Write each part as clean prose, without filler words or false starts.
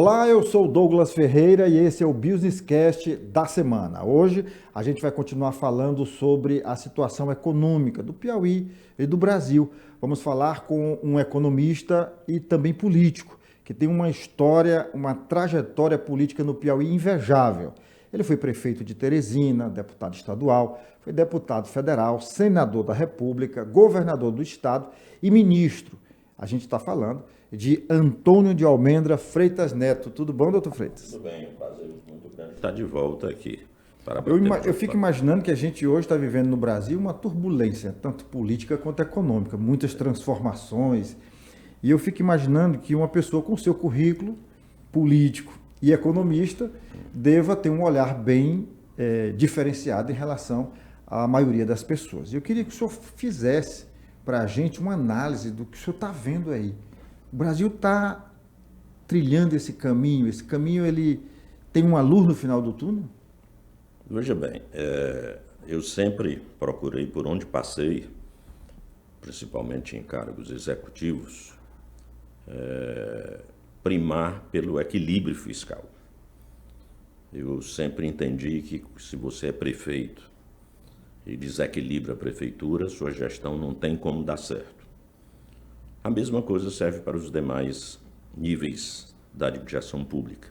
Olá, eu sou o Douglas Ferreira e esse é o Businesscast da semana. Hoje a gente vai continuar falando sobre a situação econômica do Piauí e do Brasil. Vamos falar com um economista e também político, que tem uma história, uma trajetória política no Piauí invejável. Ele foi prefeito de Teresina, deputado estadual, foi deputado federal, senador da República, governador do estado e ministro. A gente está falando de Antônio de Almendra Freitas Neto. Tudo bom, doutor Freitas? Tudo bem, um prazer muito grande estar de volta aqui. Eu fico imaginando que a gente hoje está vivendo no Brasil uma turbulência, tanto política quanto econômica, muitas transformações. E eu fico imaginando que uma pessoa com seu currículo político e economista deva ter um olhar bem diferenciado em relação à maioria das pessoas. E eu queria que o senhor fizesse para a gente uma análise do que o senhor está vendo aí. O Brasil está trilhando esse caminho ele tem uma luz no final do túnel? Veja bem, eu sempre procurei, por onde passei, principalmente em cargos executivos, primar pelo equilíbrio fiscal. Eu sempre entendi que se você é prefeito e desequilibra a prefeitura, sua gestão não tem como dar certo. A mesma coisa serve para os demais níveis da administração pública.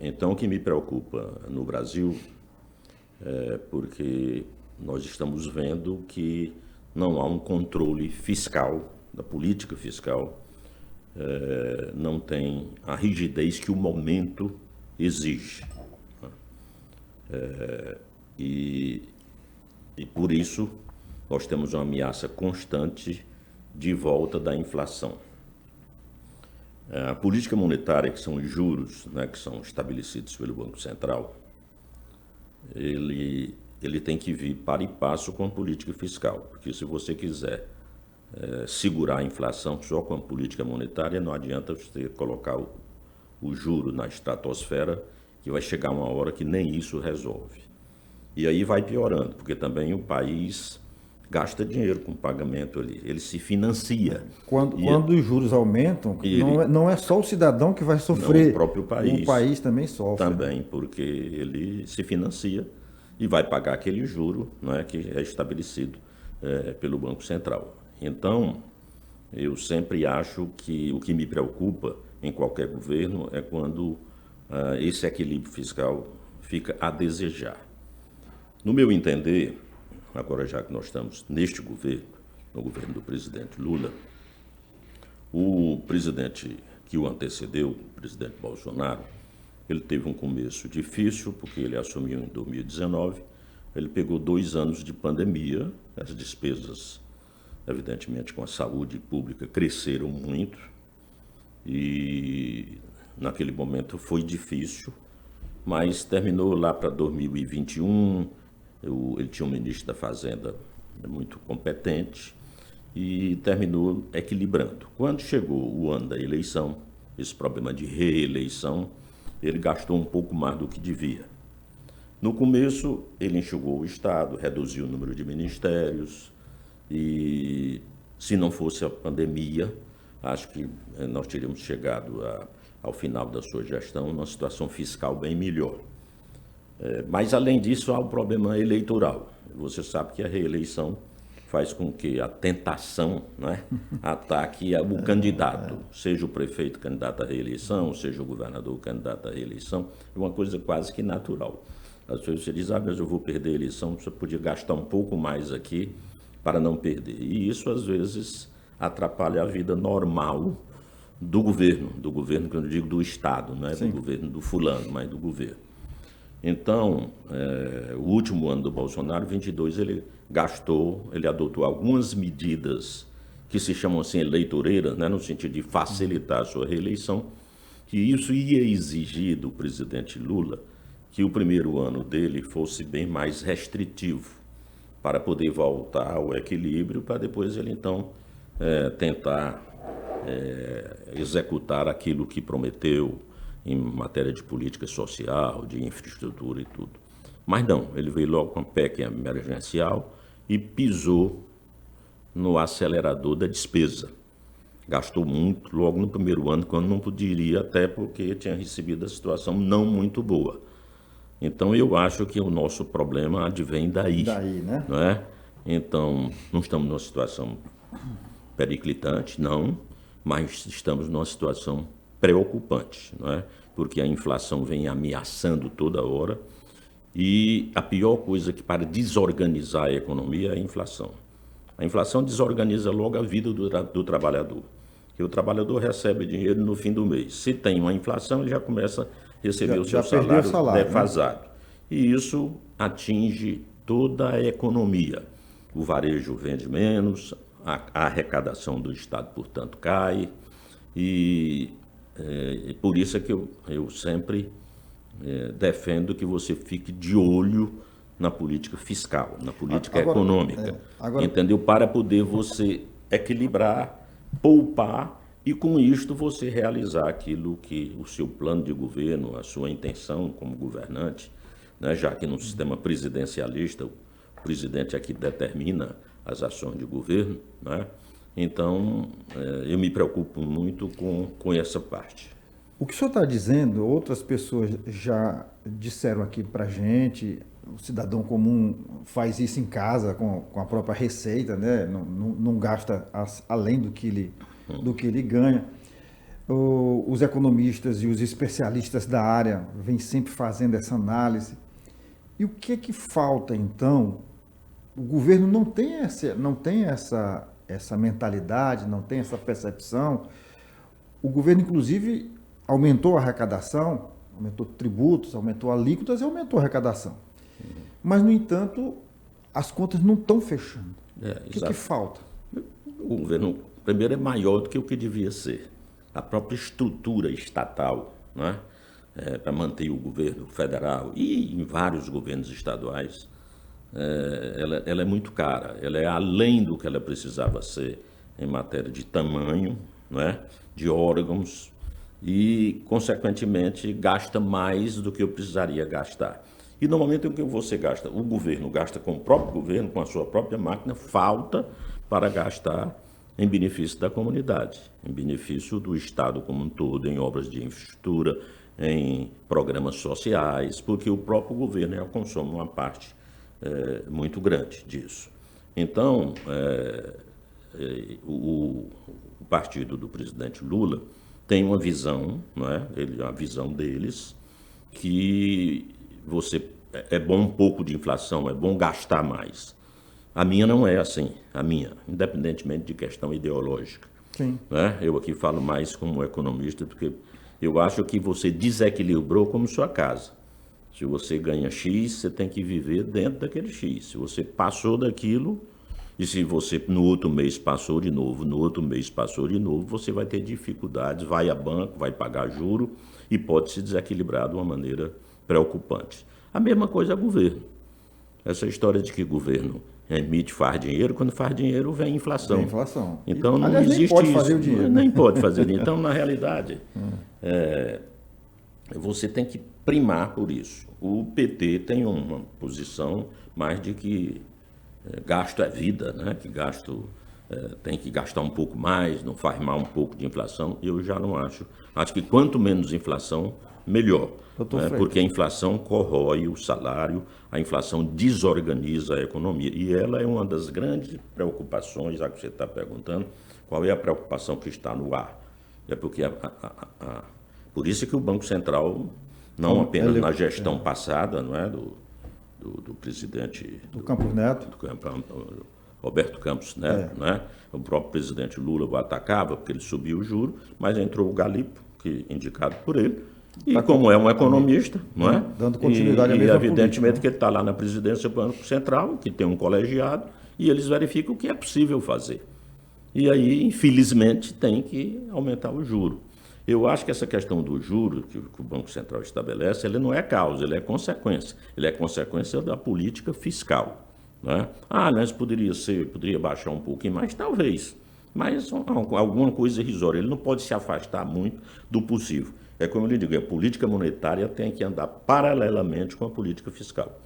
Então, o que me preocupa no Brasil é porque nós estamos vendo que não há um controle fiscal, da política fiscal, não tem a rigidez que o momento exige. E por isso nós temos uma ameaça constante de volta da inflação. A política monetária, que são os juros, né, que são estabelecidos pelo Banco Central, ele tem que vir para e passo com a política fiscal, porque se você quiser segurar a inflação só com a política monetária, não adianta você colocar o juro na estratosfera, que vai chegar uma hora que nem isso resolve. E aí vai piorando, porque também o país gasta dinheiro com pagamento ali, ele se financia. Quando os juros aumentam, não é só o cidadão que vai sofrer, não, o próprio país. O país também sofre. Também, porque ele se financia e vai pagar aquele juro, né, que é estabelecido pelo Banco Central. Então, eu sempre acho que o que me preocupa em qualquer governo é quando esse equilíbrio fiscal fica a desejar. No meu entender, agora já que nós estamos neste governo, no governo do presidente Lula, o presidente que o antecedeu, o presidente Bolsonaro, ele teve um começo difícil, porque ele assumiu em 2019, ele pegou 2 anos de pandemia, as despesas, evidentemente, com a saúde pública cresceram muito, e naquele momento foi difícil, mas terminou lá para 2021, ele tinha um ministro da Fazenda muito competente e terminou equilibrando. Quando chegou o ano da eleição, esse problema de reeleição, ele gastou um pouco mais do que devia. No começo, ele enxugou o Estado, reduziu o número de ministérios e, se não fosse a pandemia, acho que nós teríamos chegado ao final da sua gestão numa situação fiscal bem melhor. Mas, além disso, há o problema eleitoral. Você sabe que a reeleição faz com que a tentação, né, ataque o candidato, seja o prefeito candidato à reeleição, seja o governador candidato à reeleição, é uma coisa quase que natural. Às vezes você diz, mas eu vou perder a eleição, você podia gastar um pouco mais aqui para não perder. E isso, às vezes, atrapalha a vida normal do governo, que eu não digo do Estado, não é do governo do fulano, mas do governo. Então, o último ano do Bolsonaro, 22, ele adotou algumas medidas que se chamam assim eleitoreiras, né, no sentido de facilitar a sua reeleição, que isso ia exigir do presidente Lula que o primeiro ano dele fosse bem mais restritivo, para poder voltar ao equilíbrio, para depois ele então tentar executar aquilo que prometeu, em matéria de política social, de infraestrutura e tudo. Mas não, ele veio logo com a PEC emergencial e pisou no acelerador da despesa. Gastou muito logo no primeiro ano, quando não poderia, até porque tinha recebido a situação não muito boa. Então, eu acho que o nosso problema advém daí, Daí, né? não é? Então, não estamos numa situação periclitante, não, mas estamos numa situação preocupante, não é? Porque a inflação vem ameaçando toda hora e a pior coisa que para desorganizar a economia é a inflação. A inflação desorganiza logo a vida do trabalhador, porque o trabalhador recebe dinheiro no fim do mês. Se tem uma inflação, ele já começa a receber o seu salário defasado. Né? E isso atinge toda a economia. O varejo vende menos, a arrecadação do Estado, portanto, cai. E por isso é que eu sempre defendo que você fique de olho na política fiscal, na política econômica, entendeu? Para poder você equilibrar, poupar e com isto você realizar aquilo que o seu plano de governo, a sua intenção como governante, né? Já que no sistema presidencialista o presidente é que determina as ações de governo, né? Então eu me preocupo muito com essa parte. O que o senhor está dizendo, outras pessoas já disseram aqui para a gente, o cidadão comum faz isso em casa com a própria receita, né? Não gasta além do que ele ganha. Os economistas e os especialistas da área vêm sempre fazendo essa análise. E o que é que falta, então? O governo não tem essa mentalidade, não tem essa percepção. O governo, inclusive, aumentou a arrecadação, aumentou tributos, aumentou alíquotas e aumentou a arrecadação. Mas, no entanto, as contas não estão fechando. O que falta? O governo, primeiro, é maior do que o que devia ser. A própria estrutura estatal, né, para manter o governo federal e em vários governos estaduais, ela é muito cara. Ela é além do que ela precisava ser em matéria de tamanho, né, de órgãos e, consequentemente, gasta mais do que eu precisaria gastar. E no momento em que você gasta, o governo gasta com o próprio governo, com a sua própria máquina, falta para gastar em benefício da comunidade, em benefício do Estado como um todo, em obras de infraestrutura, em programas sociais, porque o próprio governo consome uma parte muito grande disso. Então, o partido do presidente Lula tem uma visão, não é? A visão deles, que é bom um pouco de inflação, é bom gastar mais. A minha não é assim, independentemente de questão ideológica. Sim. Né? Eu aqui falo mais como economista, porque eu acho que você desequilibrou como sua casa. Se você ganha X, você tem que viver dentro daquele X. Se você passou daquilo, e se você no outro mês passou de novo, no outro mês passou de novo, você vai ter dificuldades, vai a banco, vai pagar juro e pode se desequilibrar de uma maneira preocupante. A mesma coisa é o governo. Essa história de que o governo emite, faz dinheiro, quando faz dinheiro vem inflação. Vem inflação. Então não aliás, existe nem pode isso. Fazer o dinheiro. Nem pode fazer dinheiro. Então, na realidade, você tem que primar por isso. O PT tem uma posição mais de que gasto é vida, né? Que gasto tem que gastar um pouco mais, não faz mal um pouco de inflação. Eu já não acho. Acho que quanto menos inflação, melhor. Né? Porque a inflação corrói o salário, a inflação desorganiza a economia. E ela é uma das grandes preocupações, já que você está perguntando, qual é a preocupação que está no ar. É porque por isso que o Banco Central, não apenas na gestão passada, não é, do presidente do Campos Neto, Roberto Campos Neto, né? O próprio presidente Lula o atacava porque ele subiu o juro, mas entrou o Galipo, que indicado por ele, e como é um economista, não é? Dando continuidade à mesma evidentemente política, que ele está lá na presidência do Banco Central, que tem um colegiado, e eles verificam o que é possível fazer. E aí, infelizmente, tem que aumentar o juro. Eu acho que essa questão do juro que o Banco Central estabelece, ele não é causa, ele é consequência. Ele é consequência da política fiscal. Né? Mas poderia baixar um pouquinho mais, talvez. Mas alguma coisa irrisória. Ele não pode se afastar muito do possível. É como eu lhe digo, a política monetária tem que andar paralelamente com a política fiscal.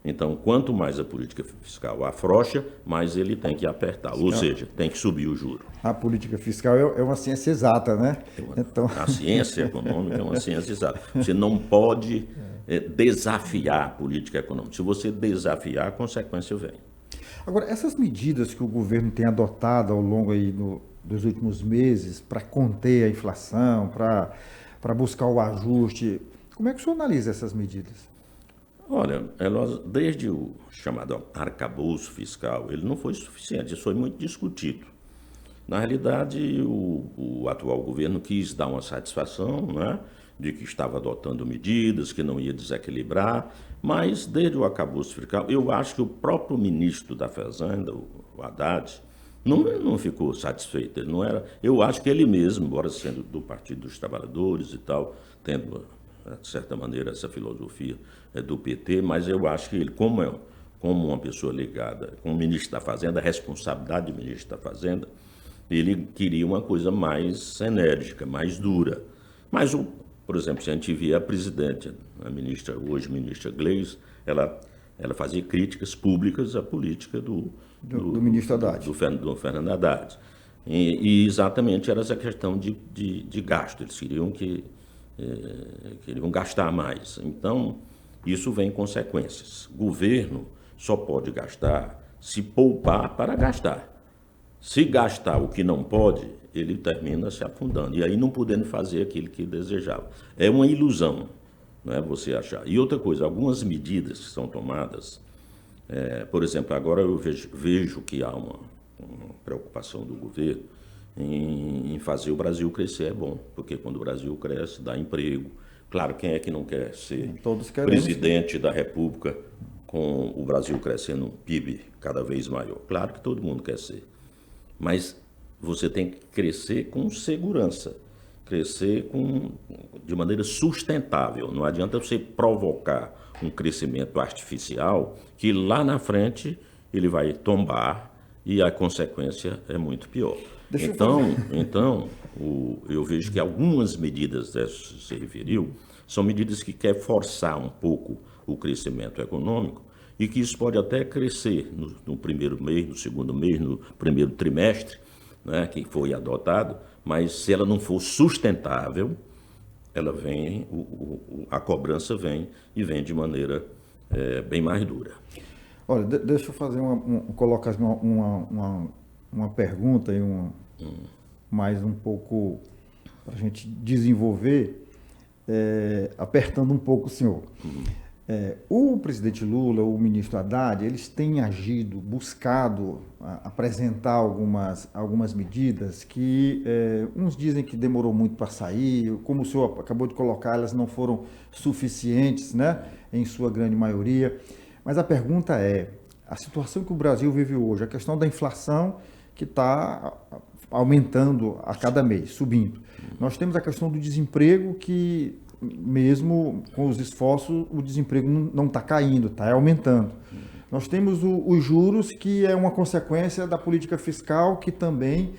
Então, quanto mais a política fiscal afrouxa, mais ele tem que apertar, ou seja, tem que subir o juro. A política fiscal é uma ciência exata, né? Então... A ciência econômica é uma ciência exata. Você não pode desafiar a política econômica. Se você desafiar, a consequência vem. Agora, essas medidas que o governo tem adotado ao longo aí dos últimos meses para conter a inflação, para buscar o ajuste, como é que o senhor analisa essas medidas? Olha, desde o chamado arcabouço fiscal, ele não foi suficiente, isso foi muito discutido. Na realidade, o atual governo quis dar uma satisfação, né, de que estava adotando medidas, que não ia desequilibrar, mas desde o arcabouço fiscal, eu acho que o próprio ministro da Fazenda, o Haddad, não ficou satisfeito. Ele não era. Eu acho que ele mesmo, embora sendo do Partido dos Trabalhadores e tal, tendo, de certa maneira, essa filosofia do PT, mas eu acho que ele, como uma pessoa ligada com o ministro da Fazenda, a responsabilidade do ministro da Fazenda, ele queria uma coisa mais enérgica, mais dura. Mas, por exemplo, se a gente vê a presidente, a ministra, hoje ministra Gleisi, ela fazia críticas públicas à política do ministro Haddad. Do Fernando Haddad. E exatamente era essa questão de gasto. Eles queriam gastar mais. Então, isso vem em consequências. O governo só pode gastar se poupar para gastar. Se gastar o que não pode, ele termina se afundando. E aí não podendo fazer aquilo que desejava. É uma ilusão, não é você achar. E outra coisa, algumas medidas que são tomadas, por exemplo, agora eu vejo que há uma preocupação do governo em fazer o Brasil crescer. É bom, porque quando o Brasil cresce, dá emprego. Claro, quem é que não quer ser presidente da República com o Brasil crescendo um PIB cada vez maior? Claro que todo mundo quer ser. Mas você tem que crescer com segurança, crescer de maneira sustentável. Não adianta você provocar um crescimento artificial que lá na frente ele vai tombar e a consequência é muito pior. Então, eu vejo que algumas medidas dessas que você referiu são medidas que querem forçar um pouco o crescimento econômico e que isso pode até crescer no primeiro mês, no segundo mês, no primeiro trimestre, né, que foi adotado, mas se ela não for sustentável, ela vem, a cobrança vem e vem de maneira bem mais dura. Olha, deixa eu fazer colocar uma pergunta e mais um pouco para a gente desenvolver, apertando um pouco o senhor. O presidente Lula, o ministro Haddad, eles têm agido, buscado apresentar algumas medidas que uns dizem que demorou muito para sair, como o senhor acabou de colocar, elas não foram suficientes, né, em sua grande maioria. Mas a pergunta é, a situação que o Brasil vive hoje, a questão da inflação que está aumentando a cada mês, subindo. Nós temos a questão do desemprego que, mesmo com os esforços, o desemprego não está caindo, está aumentando. Nós temos os juros, que é uma consequência da política fiscal, que também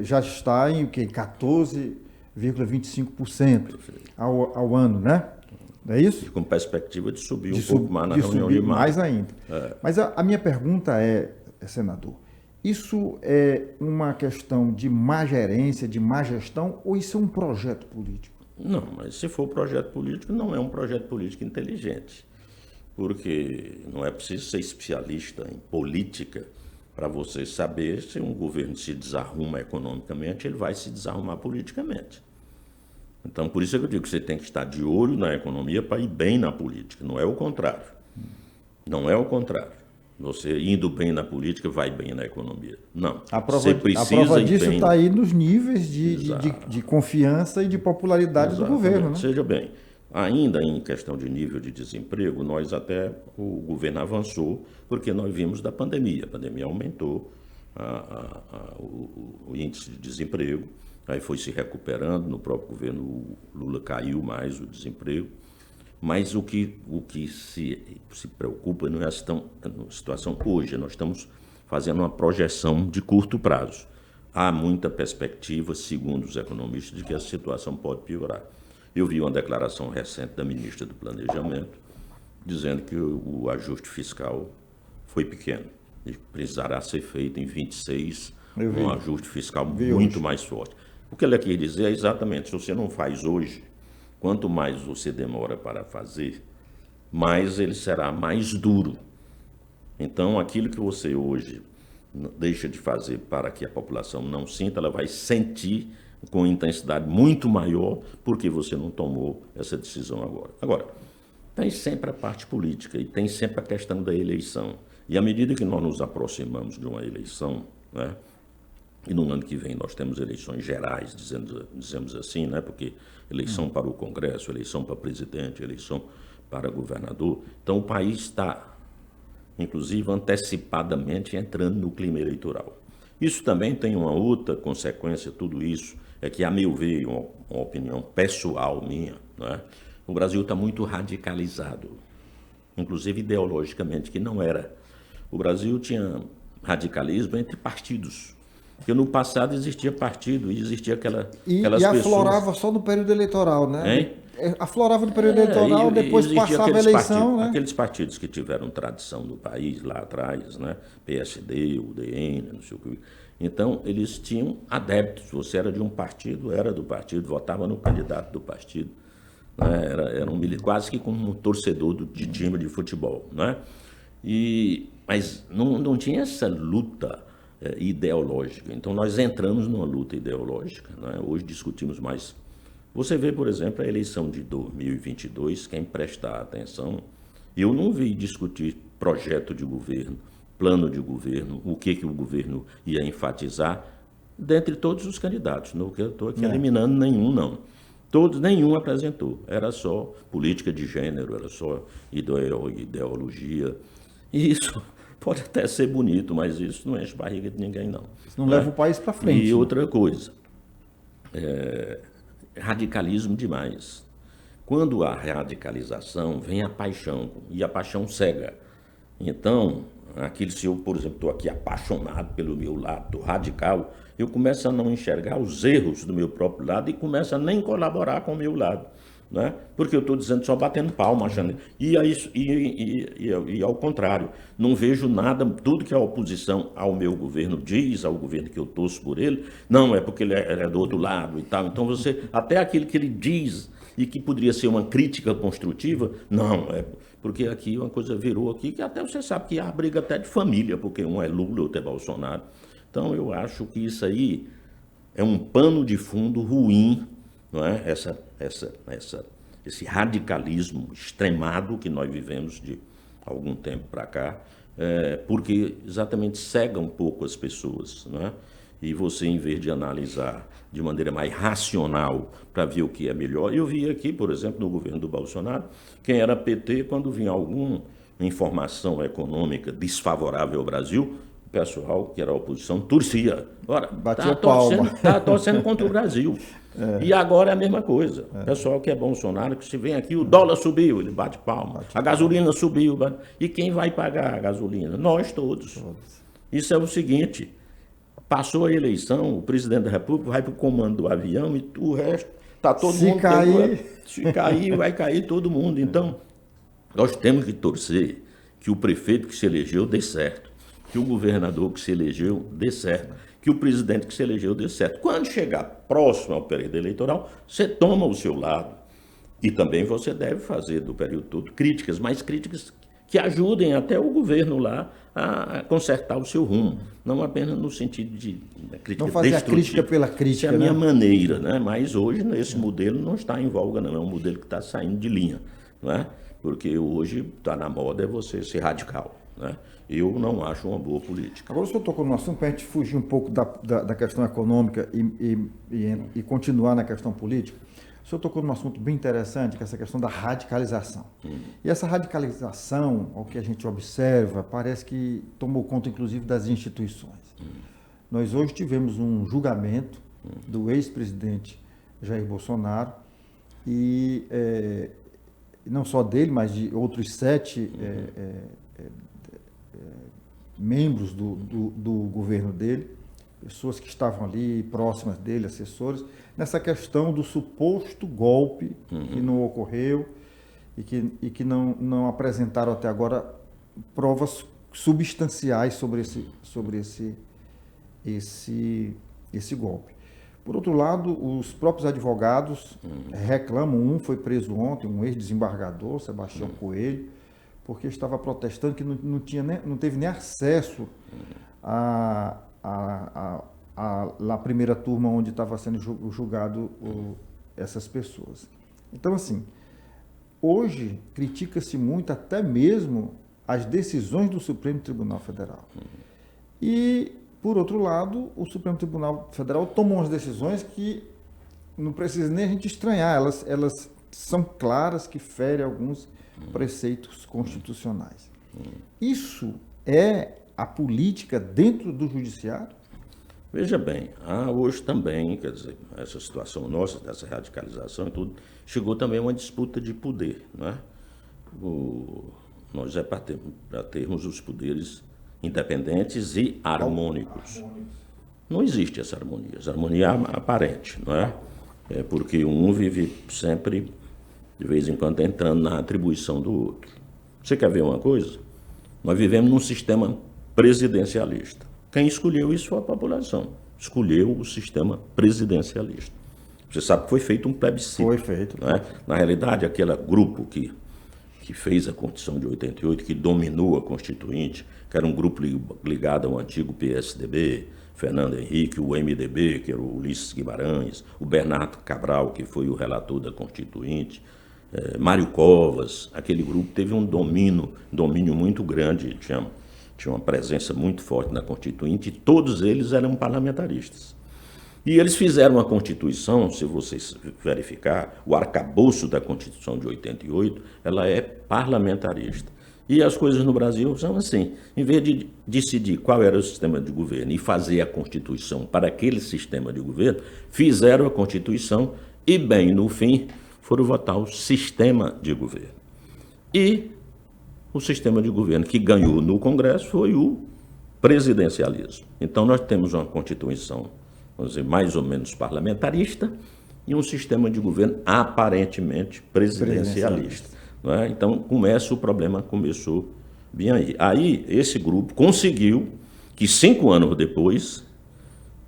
já está em 14,25% ao ano, né? Não é isso? E com perspectiva de subir um pouco mais na reunião de mais ainda. Mas a minha pergunta senador, isso é uma questão de má gerência, de má gestão, ou isso é um projeto político? Não, mas se for projeto político, não é um projeto político inteligente, porque não é preciso ser especialista em política para você saber se um governo se desarruma economicamente, ele vai se desarrumar politicamente. Então, por isso é que eu digo que você tem que estar de olho na economia para ir bem na política, não é o contrário. Não é o contrário. Você indo bem na política, vai bem na economia. Não. Você precisa a prova disso está aí nos níveis de confiança e de popularidade do governo, né? Seja bem, ainda em questão de nível de desemprego, o governo avançou, porque nós vimos da pandemia. A pandemia aumentou o índice de desemprego, aí foi se recuperando, no próprio governo o Lula caiu mais o desemprego. Mas o que se preocupa não é a situação hoje. Nós estamos fazendo uma projeção de curto prazo. Há muita perspectiva, segundo os economistas, de que a situação pode piorar. Eu vi uma declaração recente da ministra do Planejamento, dizendo que o ajuste fiscal foi pequeno e precisará ser feito em 26 um ajuste fiscal muito mais forte. O que ele quer dizer é exatamente, se você não faz hoje, quanto mais você demora para fazer, mais ele será mais duro. Então, aquilo que você hoje deixa de fazer para que a população não sinta, ela vai sentir com intensidade muito maior porque você não tomou essa decisão agora. Agora, tem sempre a parte política e tem sempre a questão da eleição. E à medida que nós nos aproximamos de uma eleição, né, e no ano que vem nós temos eleições gerais, dizemos assim, né, porque eleição para o Congresso, eleição para presidente, eleição para governador. Então o país está, inclusive, antecipadamente entrando no clima eleitoral. Isso também tem uma outra consequência, tudo isso, é que, a meu ver, uma opinião pessoal minha, né, o Brasil está muito radicalizado, inclusive ideologicamente, que não era. O Brasil tinha radicalismo entre partidos, porque no passado existia partido e existia aquelas pessoas... E aflorava só no período eleitoral, né? Hein? Aflorava no período eleitoral, depois passava a eleição, né? Aqueles partidos que tiveram tradição no país lá atrás, né? PSD, UDN, não sei o que. Então, eles tinham adeptos. Você era de um partido, era do partido, votava no candidato do partido. Né? Era quase que como um torcedor de time de futebol, né? Mas não tinha essa luta ideológica. Então, nós entramos numa luta ideológica, né? Hoje discutimos mais. Você vê, por exemplo, a eleição de 2022, quem prestar atenção, eu não vi discutir projeto de governo, plano de governo, o que o governo ia enfatizar, dentre todos os candidatos. Não que eu estou aqui eliminando nenhum, não. Nenhum apresentou. Era só política de gênero, era só ideologia. E isso pode até ser bonito, mas isso não enche barriga de ninguém, não. Isso não leva o país para frente. E outra coisa, radicalismo demais. Quando há radicalização, vem a paixão, e a paixão cega. Então, se eu, por exemplo, estou aqui apaixonado pelo meu lado radical, eu começo a não enxergar os erros do meu próprio lado e começo a nem colaborar com o meu lado. Né? Porque eu estou dizendo só batendo palma, achando. E ao contrário, não vejo nada, tudo que a oposição ao meu governo diz, ao governo que eu torço por ele, não, é porque ele é do outro lado e tal. Então até aquilo que ele diz e que poderia ser uma crítica construtiva, não, porque aqui uma coisa virou aqui, que até você sabe que há briga até de família, porque um é Lula, outro é Bolsonaro. Então eu acho que isso aí é um pano de fundo ruim, não é? Esse radicalismo extremado que nós vivemos de algum tempo para cá, porque exatamente cega um pouco as pessoas, não é? E você, em vez de analisar de maneira mais racional para ver o que é melhor, eu vi aqui, por exemplo, no governo do Bolsonaro, quem era PT, quando vinha alguma informação econômica desfavorável ao Brasil, o pessoal, que era a oposição, torcia. Ora, está torcendo contra o Brasil. E agora é a mesma coisa. O pessoal que é Bolsonaro, que se vem aqui, o dólar subiu, ele bate palma. A gasolina subiu. E quem vai pagar a gasolina? Nós todos. Isso é o seguinte, passou a eleição, o presidente da República vai para o comando do avião e o resto está todo mundo... Se cair, vai cair todo mundo. Então, nós temos que torcer que o prefeito que se elegeu dê certo, que o governador que se elegeu dê certo, que o presidente que se elegeu dê certo. Quando chegar próximo ao período eleitoral, você toma o seu lado. E também você deve fazer do período todo críticas, mas críticas que ajudem até o governo lá a consertar o seu rumo. Não apenas no sentido de crítica não fazer destrutiva. A crítica pela crítica. Essa é a minha maneira, né? Mas hoje esse modelo não está em voga, não. É um modelo que está saindo de linha, não é? Porque hoje está na moda você ser radical, né? Eu não acho uma boa política. Agora o senhor tocou no assunto para a gente fugir um pouco da questão econômica e continuar na questão política. O senhor tocou num assunto bem interessante, que é essa questão da radicalização. E essa radicalização, ao que a gente observa, parece que tomou conta, inclusive, das instituições. Nós hoje tivemos um julgamento do ex-presidente Jair Bolsonaro, e não só dele, mas de outros 7 membros do governo dele, pessoas que estavam ali próximas dele, assessores, nessa questão do suposto golpe que não ocorreu e que não apresentaram até agora provas substanciais sobre esse golpe. Por outro lado, os próprios advogados reclamam, um foi preso ontem, um ex-desembargador, Sebastião Coelho, porque estava protestando que não teve nem acesso à primeira turma onde estava sendo julgado essas pessoas. Então, assim, hoje critica-se muito até mesmo as decisões do Supremo Tribunal Federal. E, por outro lado, o Supremo Tribunal Federal tomou umas decisões que não precisa nem a gente estranhar, elas são claras, que ferem alguns preceitos constitucionais. Isso é a política dentro do judiciário? Veja bem, hoje também, quer dizer, essa situação nossa, dessa radicalização e tudo, chegou também uma disputa de poder, não é? Nós é para termos os poderes independentes e harmônicos. Não existe essa harmonia aparente, não é? É porque um vive sempre, de vez em quando, entrando na atribuição do outro. Você quer ver uma coisa? Nós vivemos num sistema presidencialista. Quem escolheu isso foi a população. Escolheu o sistema presidencialista. Você sabe que foi feito um plebiscito. Foi feito. Né? Na realidade, aquele grupo que fez a Constituição de 88, que dominou a Constituinte, que era um grupo ligado ao antigo PSDB, Fernando Henrique, o MDB, que era o Ulisses Guimarães, o Bernardo Cabral, que foi o relator da Constituinte, Mário Covas, aquele grupo teve um domínio muito grande, tinha uma presença muito forte na Constituinte, e todos eles eram parlamentaristas. E eles fizeram a Constituição, se vocês verificar, o arcabouço da Constituição de 88, ela é parlamentarista. E as coisas no Brasil são assim, em vez de decidir qual era o sistema de governo e fazer a Constituição para aquele sistema de governo, fizeram a Constituição e, bem, no fim, foram votar o sistema de governo. E o sistema de governo que ganhou no Congresso foi o presidencialismo. Então, nós temos uma Constituição, vamos dizer, mais ou menos parlamentarista e um sistema de governo aparentemente presidencialista. Não é? Então, o problema começou bem aí. Aí, esse grupo conseguiu que 5 anos depois,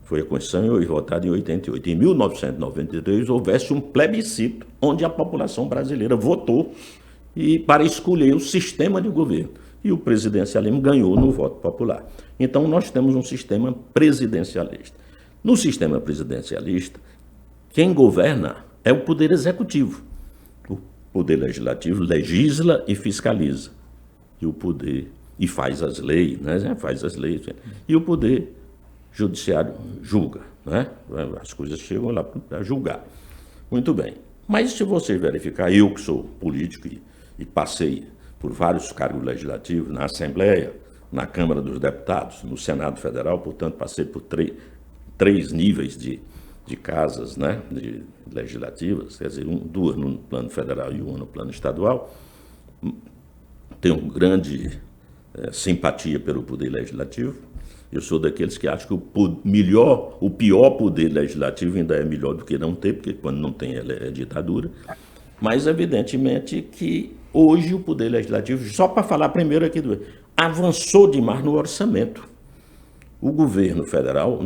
foi a Constituição votada em 88, em 1993 houvesse um plebiscito onde a população brasileira votou para escolher o sistema de governo. E o presidencialismo ganhou no voto popular. Então, nós temos um sistema presidencialista. No sistema presidencialista, quem governa é o Poder Executivo. O Poder Legislativo legisla e fiscaliza. E faz as leis, né? Faz as leis. E o Poder Judiciário julga, né? As coisas chegam lá para julgar. Muito bem. Mas se você verificar, eu que sou político e passei por vários cargos legislativos na Assembleia, na Câmara dos Deputados, no Senado Federal, portanto, passei por três níveis de casas, né, legislativas, quer dizer, duas no plano federal e uma no plano estadual. Tenho grande simpatia pelo poder legislativo. Eu sou daqueles que acham que o pior poder legislativo ainda é melhor do que não ter, porque quando não tem ela é ditadura. Mas, evidentemente, que hoje o poder legislativo, só para falar primeiro aqui, avançou demais no orçamento. O governo federal,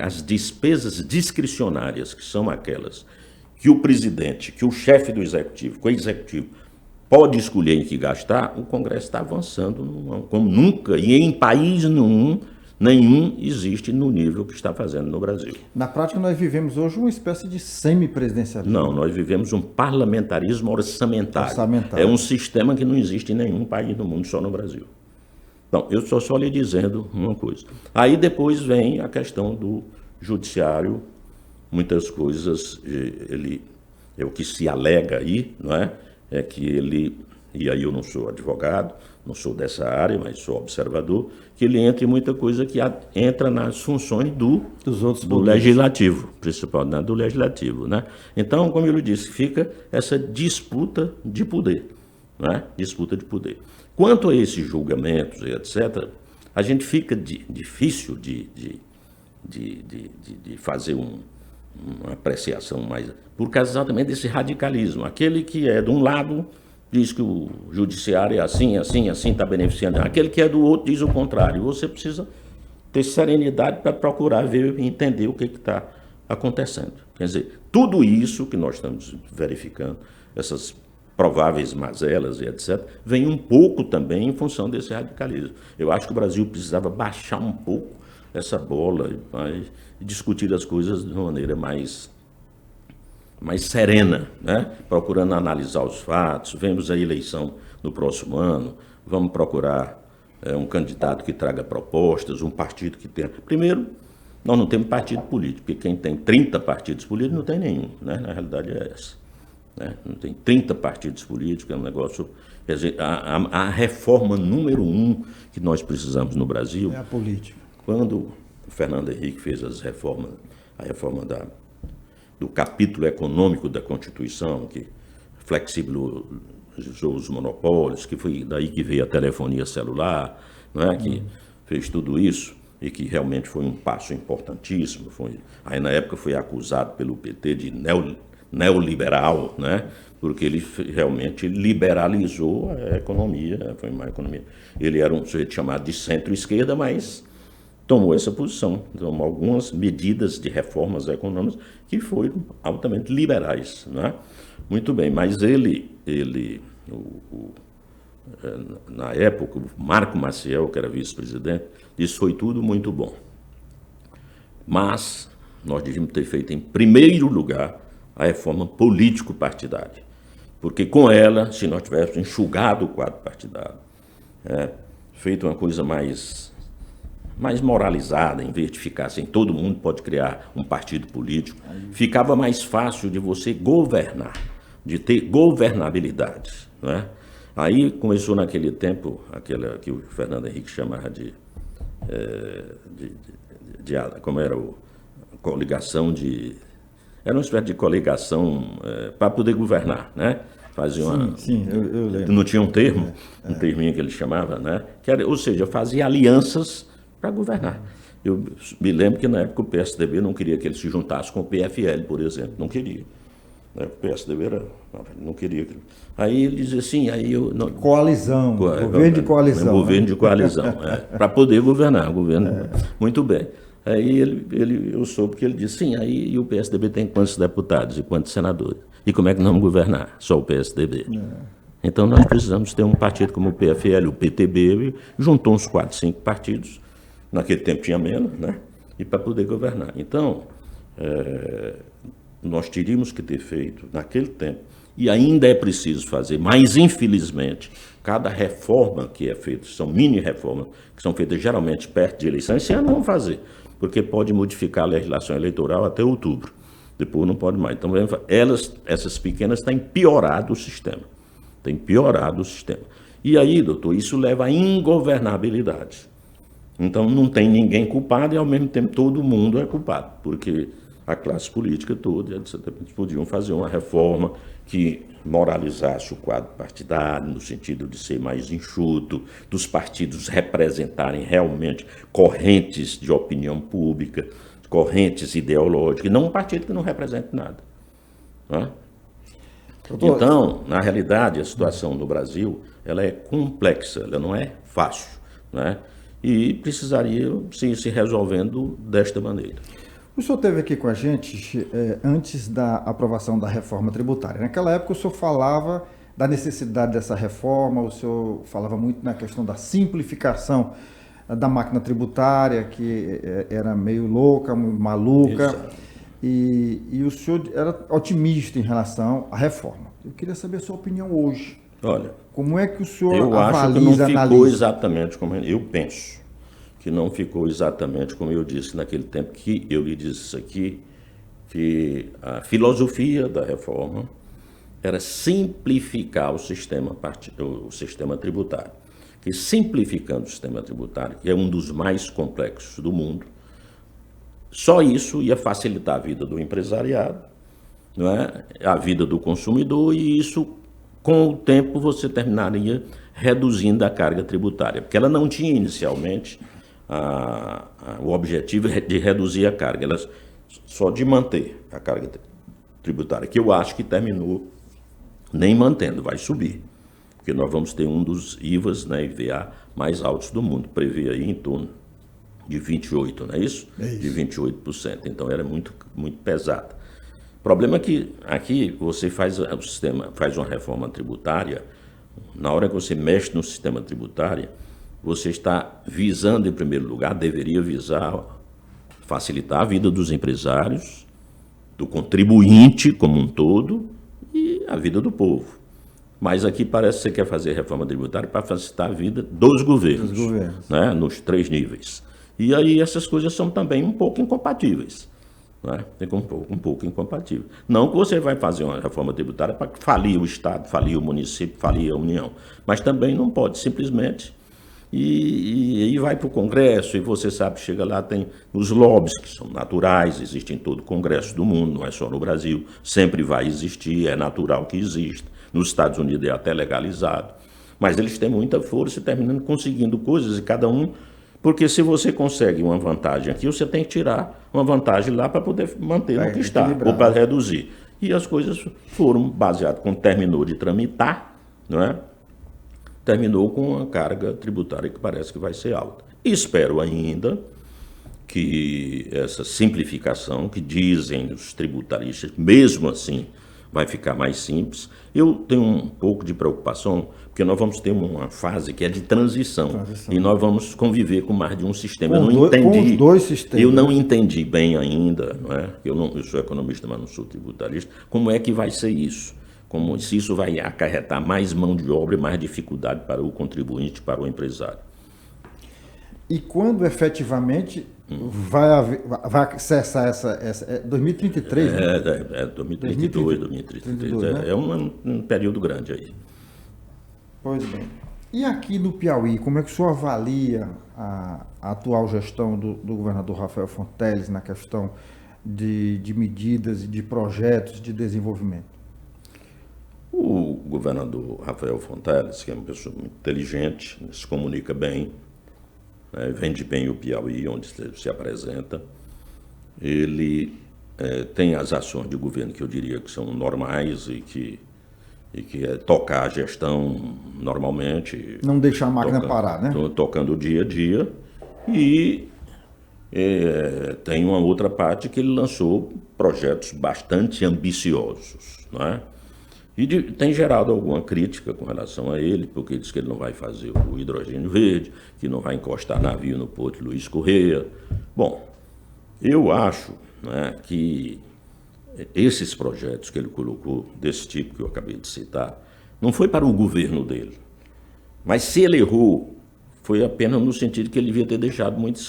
as despesas discricionárias, que são aquelas que o presidente, que o chefe do executivo, que o executivo pode escolher em que gastar, o Congresso está avançando como nunca, e em país nenhum existe no nível que está fazendo no Brasil. Na prática, nós vivemos hoje uma espécie de semi-presidencialismo. Não, nós vivemos um parlamentarismo orçamentário. É um sistema que não existe em nenhum país do mundo, só no Brasil. Então, eu estou só lhe dizendo uma coisa. Aí depois vem a questão do judiciário, muitas coisas, é o que se alega aí, não é? É que ele, e aí eu não sou advogado, não sou dessa área, mas sou observador, que ele entra em muita coisa que entra nas funções do legislativo, principalmente do legislativo, né? Então, como eu disse, fica essa disputa de poder, né? Disputa de poder. Quanto a esses julgamentos e etc., a gente fica difícil de fazer uma apreciação mais, por causa exatamente desse radicalismo, aquele que é de um lado diz que o judiciário é assim, assim, assim, está beneficiando. Aquele que é do outro diz o contrário. Você precisa ter serenidade para procurar ver e entender o que está acontecendo. Quer dizer, tudo isso que nós estamos verificando, essas prováveis mazelas e etc., vem um pouco também em função desse radicalismo. Eu acho que o Brasil precisava baixar um pouco essa bola e discutir as coisas de uma maneira mais serena, né? Procurando analisar os fatos. Vemos a eleição no próximo ano, vamos procurar um candidato que traga propostas, um partido que tenha... Primeiro, nós não temos partido político, porque quem tem 30 partidos políticos não tem nenhum, né? Na realidade é essa. Né? Não tem 30 partidos políticos, é um negócio... Quer dizer, a reforma número 1 que nós precisamos no Brasil... É a política. Quando o Fernando Henrique fez a reforma do capítulo econômico da Constituição, que flexibilizou os monopólios, que foi daí que veio a telefonia celular, não é? Que fez tudo isso e que realmente foi um passo importantíssimo. Aí na época foi acusado pelo PT de neoliberal, né? Porque ele realmente liberalizou a economia, foi uma economia. Ele era um sujeito chamado de centro-esquerda, mas tomou essa posição, tomou algumas medidas de reformas econômicas que foram altamente liberais, não é? Muito bem, mas na época, o Marco Maciel, que era vice-presidente, disse que foi tudo muito bom. Mas nós devíamos ter feito, em primeiro lugar, a reforma político-partidária. Porque com ela, se nós tivéssemos enxugado o quadro partidário, feito uma coisa mais moralizada, em vez de ficar assim, todo mundo pode criar um partido político, ficava mais fácil de você governar, de ter governabilidade, não é? Aí começou naquele tempo, aquela que o Fernando Henrique chamava como era coligação era uma espécie de coligação para poder governar, né? Fazia Sim, eu lembro. Não tinha um termo, um terminho que ele chamava, né? Ou seja, fazia alianças para governar. Eu me lembro que na época o PSDB não queria que ele se juntasse com o PFL, por exemplo, não queria. O PSDB não queria. Aí ele dizia assim, coalizão, governo de coalizão. Governo de coalizão, para poder governar, governo. Muito bem. Aí eu soube que ele disse, sim, aí o PSDB tem quantos deputados e quantos senadores? E como é que nós vamos governar? Só o PSDB. Então nós precisamos ter um partido como o PFL, o PTB, juntou uns 4, 5 partidos, naquele tempo tinha menos, né? E para poder governar. Então, nós teríamos que ter feito naquele tempo, e ainda é preciso fazer, mas infelizmente, cada reforma que é feita, são mini-reformas, que são feitas geralmente perto de eleições, esse ano não vamos fazer, porque pode modificar a legislação eleitoral até outubro, depois não pode mais. Então, essas pequenas têm piorado o sistema, E aí, doutor, isso leva à ingovernabilidade. Então, não tem ninguém culpado e, ao mesmo tempo, todo mundo é culpado, porque a classe política toda, eles podiam fazer uma reforma que moralizasse o quadro partidário, no sentido de ser mais enxuto, dos partidos representarem realmente correntes de opinião pública, correntes ideológicas, e não um partido que não represente nada. Não é? Então, na realidade, a situação no Brasil ela é complexa, ela não é fácil, né? E precisaria se resolvendo desta maneira. O senhor esteve aqui com a gente antes da aprovação da reforma tributária. Naquela época o senhor falava da necessidade dessa reforma, o senhor falava muito na questão da simplificação da máquina tributária, que era meio louca, maluca, e o senhor era otimista em relação à reforma. Eu queria saber a sua opinião hoje. Olha, como é que o senhor eu acho que não ficou exatamente como eu penso. Que não ficou exatamente como eu disse naquele tempo que eu lhe disse isso aqui, que a filosofia da reforma era simplificar o sistema tributário. Que simplificando o sistema tributário, que é um dos mais complexos do mundo, só isso ia facilitar a vida do empresariado, não é? A vida do consumidor, e isso, com o tempo, você terminaria reduzindo a carga tributária, porque ela não tinha inicialmente o objetivo de reduzir a carga, ela só de manter a carga tributária, que eu acho que terminou nem mantendo, vai subir. porque nós vamos ter um dos IVAs, né, IVA mais altos do mundo, prevê aí em torno de 28%, não é isso? É isso. De 28%, então era muito, muito pesado. O problema é que aqui você faz o sistema, faz uma reforma tributária, na hora que você mexe no sistema tributário, você está visando, em primeiro lugar, deveria visar facilitar a vida dos empresários, do contribuinte como um todo e a vida do povo. Mas aqui parece que você quer fazer reforma tributária para facilitar a vida dos governos, né, nos 3 níveis. E aí essas coisas são também um pouco incompatíveis. Né? Um pouco incompatível. Não que você vai fazer uma reforma tributária para falir o Estado, falir o município, falir a União, mas também não pode simplesmente e vai para o Congresso, e você sabe, chega lá, tem os lobbies que são naturais, existem em todo o Congresso do mundo, não é só no Brasil, sempre vai existir, é natural que exista. Nos Estados Unidos é até legalizado, mas eles têm muita força e terminando conseguindo coisas, e cada um, porque se você consegue uma vantagem aqui, você tem que tirar uma vantagem lá para poder manter no que está, ou para reduzir. E as coisas foram baseadas, quando terminou de tramitar, não é? Terminou com uma carga tributária que parece que vai ser alta. E espero ainda que essa simplificação, que dizem os tributaristas, mesmo assim, vai ficar mais simples. Eu tenho um pouco de preocupação, porque nós vamos ter uma fase que é de transição. E nós vamos conviver com mais de um sistema. Com os dois sistemas. Eu não entendi bem ainda, não é? Eu sou economista, mas não sou tributarista, como é que vai ser isso. Como se isso vai acarretar mais mão de obra e mais dificuldade para o contribuinte, para o empresário. E quando efetivamente vai cessar essa 2033, né? É 2032, 2033. Né? É um período grande aí. Pois bem. E aqui no Piauí, como é que o senhor avalia a atual gestão do governador Rafael Fonteles na questão de medidas e de projetos de desenvolvimento? O governador Rafael Fonteles, que é uma pessoa muito inteligente, se comunica bem, né, vende bem o Piauí, onde se apresenta. Ele tem as ações de governo que eu diria que são normais e que é tocar a gestão normalmente. Não deixar a máquina parar, né? Tocando o dia a dia. E tem uma outra parte que ele lançou projetos bastante ambiciosos, não é? E tem gerado alguma crítica com relação a ele, porque diz que ele não vai fazer o hidrogênio verde, que não vai encostar navio no Porto Luiz Correia. Bom, eu acho, né, que esses projetos que ele colocou, desse tipo que eu acabei de citar, não foi para o governo dele. Mas se ele errou, foi apenas no sentido que ele devia ter deixado muito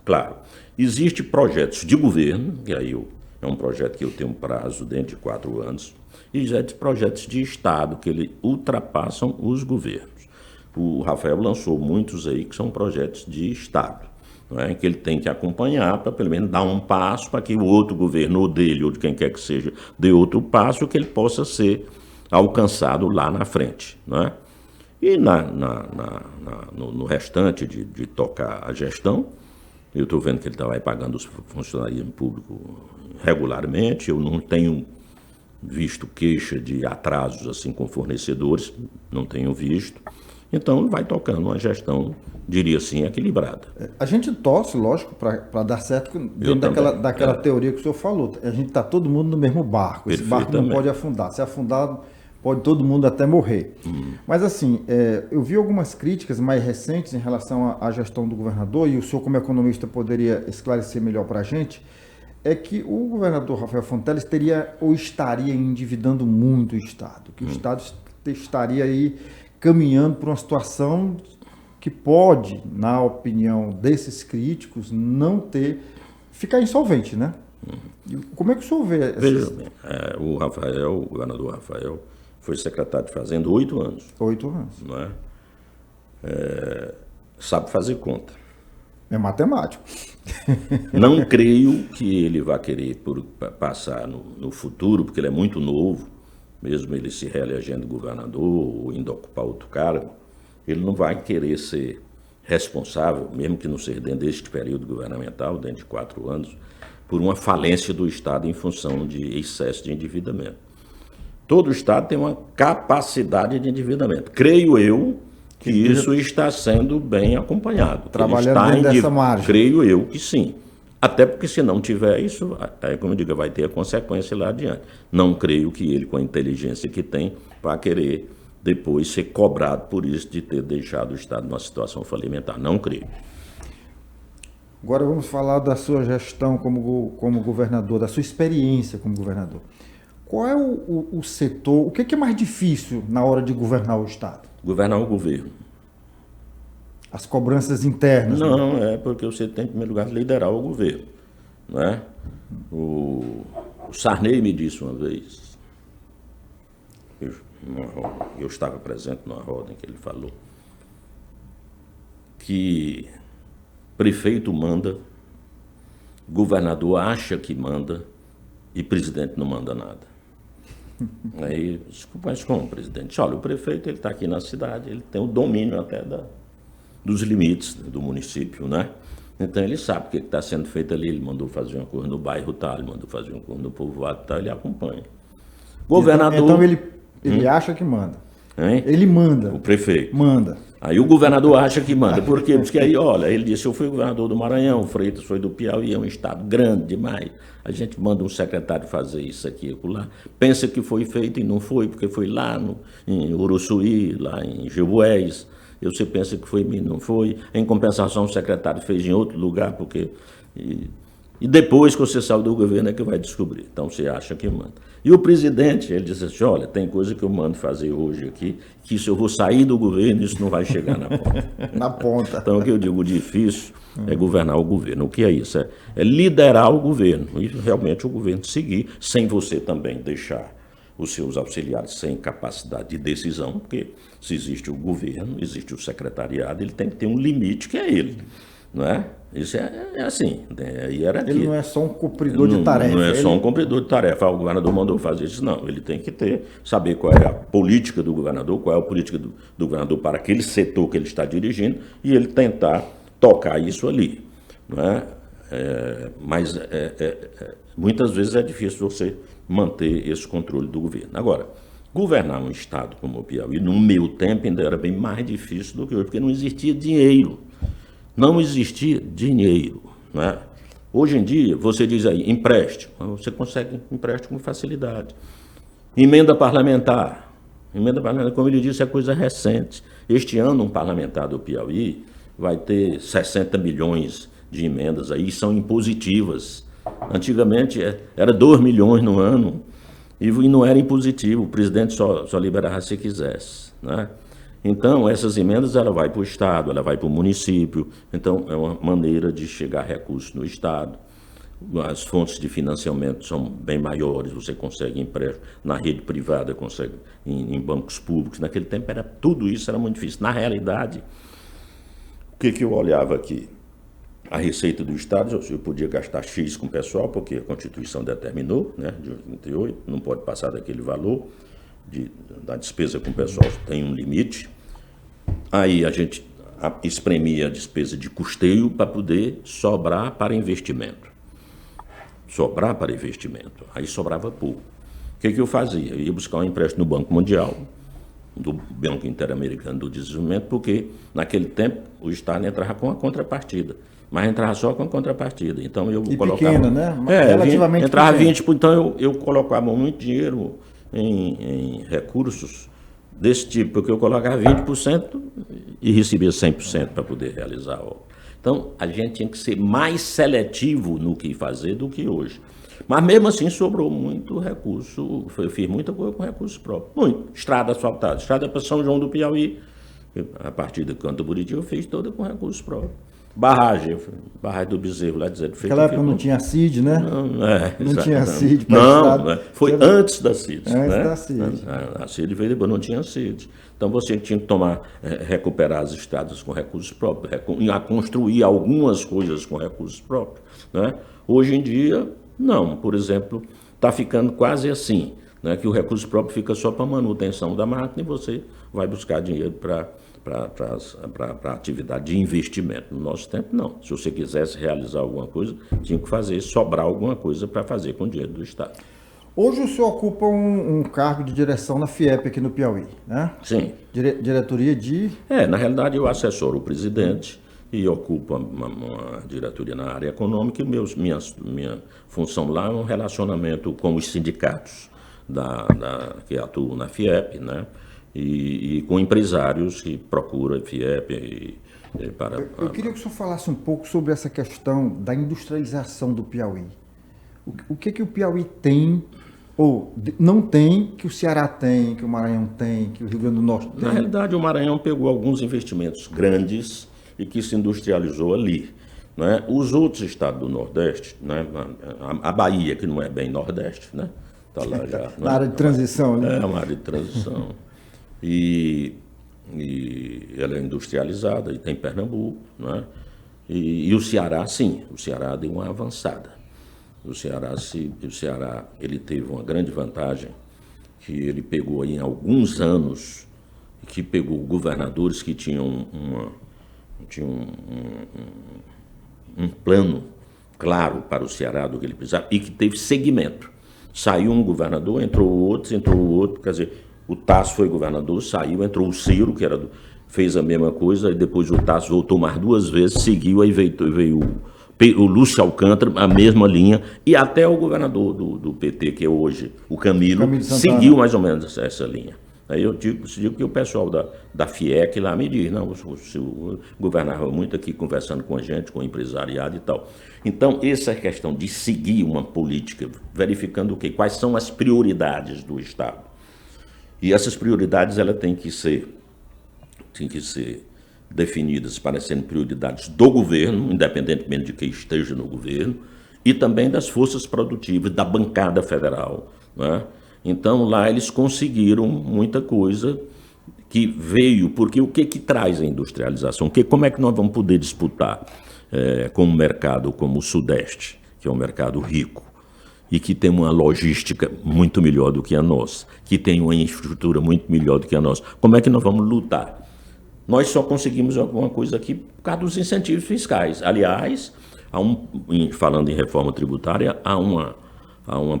claro. Existem projetos de governo, e aí é um projeto que eu tenho um prazo dentro de 4 anos, e já de projetos de Estado, que ele ultrapassam os governos. O Rafael lançou muitos aí que são projetos de Estado, não é? Que ele tem que acompanhar para pelo menos dar um passo para que o outro governo, ou dele, ou de quem quer que seja, dê outro passo, que ele possa ser alcançado lá na frente. Não é? E no restante de tocar a gestão, eu estou vendo que ele vai pagando os funcionários públicos regularmente, eu não tenho visto queixa de atrasos assim com fornecedores, não tenho visto. Então, vai tocando uma gestão, diria assim, equilibrada. A gente torce, lógico, para dar certo dentro daquela teoria que o senhor falou. A gente está todo mundo no mesmo barco. Esse barco não pode afundar. Se afundar, pode todo mundo até morrer. Mas, assim, eu vi algumas críticas mais recentes em relação à gestão do governador, e o senhor, como economista, poderia esclarecer melhor para a gente, é que o governador Rafael Fonteles teria ou estaria endividando muito o Estado, que o Estado estaria aí caminhando para uma situação que pode, na opinião desses críticos, ficar insolvente, né? Como é que o senhor vê? Veja bem, o governador Rafael, foi secretário de Fazenda 8 anos. 8 anos. Não é? Sabe fazer conta. É matemático. Não creio que ele vá querer passar no futuro, porque ele é muito novo, mesmo ele se reelegendo governador ou indo ocupar outro cargo, ele não vai querer ser responsável, mesmo que não seja dentro deste período governamental, dentro de 4 anos, por uma falência do Estado em função de excesso de endividamento. Todo Estado tem uma capacidade de endividamento. Creio eu que isso está sendo bem acompanhado. Trabalhando dentro dessa margem. Creio eu que sim. Até porque se não tiver isso, como eu digo, vai ter a consequência lá adiante. Não creio que ele, com a inteligência que tem, vai querer depois ser cobrado por isso de ter deixado o Estado numa situação falimentar. Não creio. Agora vamos falar da sua gestão como governador, da sua experiência como governador. Qual é o setor, o que é mais difícil na hora de governar o Estado? Governar o governo. As cobranças internas? Não, né? Porque você tem, em primeiro lugar, liderar o governo. Né? O Sarney me disse uma vez, eu estava presente numa roda em que ele falou, que prefeito manda, governador acha que manda e presidente não manda nada. Aí, mas como, presidente? Olha, o prefeito está aqui na cidade, ele tem o domínio até dos limites do município, né? Então ele sabe o que está sendo feito ali, ele mandou fazer uma coisa no bairro tal, ele mandou fazer uma coisa no povoado tal, ele acompanha. Governador... Então ele acha que manda. Hein? Ele manda. O prefeito. Manda. Aí o governador acha que manda. Por quê? Porque aí, olha, ele disse, eu fui governador do Maranhão, o Freitas foi do Piauí, é um estado grande demais. A gente manda um secretário fazer isso aqui e acolá. Pensa que foi feito e não foi, porque foi lá em Uruçuí, lá em Gebués. Você pensa que foi em mim, não foi. Em compensação, o secretário fez em outro lugar, porque... E depois que você saiu do governo é que vai descobrir. Então você acha que manda. E o presidente, ele diz assim, olha, tem coisa que eu mando fazer hoje aqui, que se eu vou sair do governo, isso não vai chegar na ponta. Na ponta. Então o que eu digo, o difícil é governar o governo. O que é isso? É liderar o governo. E realmente o governo seguir, sem você também deixar os seus auxiliares sem capacidade de decisão, porque se existe o governo, existe o secretariado, ele tem que ter um limite que é ele. Não é? Isso é assim, é hierarquia. Ele não é só um cumpridor de tarefa. Não é só um cumpridor de tarefa. O governador mandou fazer isso, não. Ele tem que saber qual é a política do governador, qual é a política do governador para aquele setor que ele está dirigindo e ele tentar tocar isso ali. Não é? Mas muitas vezes é difícil você manter esse controle do governo. Agora, governar um estado como o Piauí, no meu tempo, ainda era bem mais difícil do que hoje, porque não existia dinheiro. Não existia dinheiro. Não é? Hoje em dia, você diz aí, empréstimo. Você consegue empréstimo com facilidade. Emenda parlamentar. Emenda parlamentar, como ele disse, é coisa recente. Este ano, um parlamentar do Piauí vai ter 60 milhões de emendas aí, são impositivas. Antigamente, era 2 milhões no ano e não era impositivo. O presidente só liberava se quisesse. Né? Então, essas emendas, ela vai para o Estado, ela vai para o município. Então, é uma maneira de chegar recursos no Estado. As fontes de financiamento são bem maiores, você consegue empréstimo na rede privada, consegue em bancos públicos. Naquele tempo, tudo isso era muito difícil. Na realidade, o que eu olhava aqui? A receita do Estado, eu podia gastar X com o pessoal, porque a Constituição determinou, né, de 88, não pode passar daquele valor da despesa com o pessoal, tem um limite. Aí a gente espremia a despesa de custeio para poder sobrar para investimento. Sobrar para investimento. Aí sobrava pouco. O que eu fazia? Eu ia buscar um empréstimo no Banco Mundial, do Banco Interamericano do Desenvolvimento, porque naquele tempo o Estado entrava com a contrapartida. Mas entrava só com a contrapartida. Então eu colocava. Pequena, né? Relativamente entrava pequena. 20, então eu colocava muito dinheiro em recursos desse tipo, porque eu colocava 20% e recebia 100% para poder realizar a obra. Então a gente tinha que ser mais seletivo no que fazer do que hoje. Mas mesmo assim sobrou muito recurso, eu fiz muita coisa com recursos próprios. Muito. Estrada asfaltada, estrada para São João do Piauí, a partir do Canto Buriti eu fiz toda com recursos próprios. Barragem do Bezerro, lá dizendo... Naquela época não tinha CID, né? Não tinha CID para Não, foi antes da CID. Antes da CID. A CID veio depois, não tinha CID. Então você tinha que recuperar as estradas com recursos próprios, construir algumas coisas com recursos próprios. Né? Hoje em dia, não. Por exemplo, está ficando quase assim, né? Que o recurso próprio fica só para manutenção da máquina e você vai buscar dinheiro para a atividade de investimento. No nosso tempo, não. Se você quisesse realizar alguma coisa, tinha que sobrar alguma coisa para fazer com o dinheiro do Estado. Hoje o senhor ocupa um cargo de direção na FIEP aqui no Piauí, né? Sim. Diretoria de... Na realidade eu assessoro o presidente e ocupo uma diretoria na área econômica e minha função lá é um relacionamento com os sindicatos que atuam na FIEP, né? E com empresários que procuram a FIEP para... Eu queria que o senhor falasse um pouco sobre essa questão da industrialização do Piauí. O que o Piauí tem ou não tem, que o Ceará tem, que o Maranhão tem, que o Rio Grande do Norte tem? Na realidade, o Maranhão pegou alguns investimentos grandes e que se industrializou ali, né? Os outros estados do Nordeste, né? A Bahia, que não é bem Nordeste, né? Tá lá já, na área de transição, né? É uma área de transição. E ela é industrializada, e tem Pernambuco, né? E o Ceará, sim, o Ceará deu uma avançada. O Ceará ele teve uma grande vantagem, que ele pegou aí em alguns anos, que pegou governadores que tinham um plano claro para o Ceará do que ele precisava e que teve segmento. Saiu um governador, entrou outro, quer dizer, o Tasso foi governador, saiu, entrou o Ciro, fez a mesma coisa, e depois o Tasso voltou mais 2 vezes, seguiu, aí veio o Lúcio Alcântara, a mesma linha, e até o governador do PT, que é hoje o Camilo seguiu mais ou menos essa linha. Aí eu digo que o pessoal da FIEC lá me diz, não, o senhor governava muito aqui conversando com a gente, com o empresariado e tal. Então, essa questão de seguir uma política, verificando o quê? Quais são as prioridades do Estado. E essas prioridades elas têm que ser definidas para serem prioridades do governo, independentemente de quem esteja no governo, e também das forças produtivas, da bancada federal, né? Então, lá eles conseguiram muita coisa que veio, porque o que traz a industrialização? Como é que nós vamos poder disputar com um mercado como o Sudeste, que é um mercado rico, e que tem uma logística muito melhor do que a nossa, que tem uma infraestrutura muito melhor do que a nossa? Como é que nós vamos lutar? Nós só conseguimos alguma coisa aqui por causa dos incentivos fiscais. Aliás, falando em reforma tributária, há uma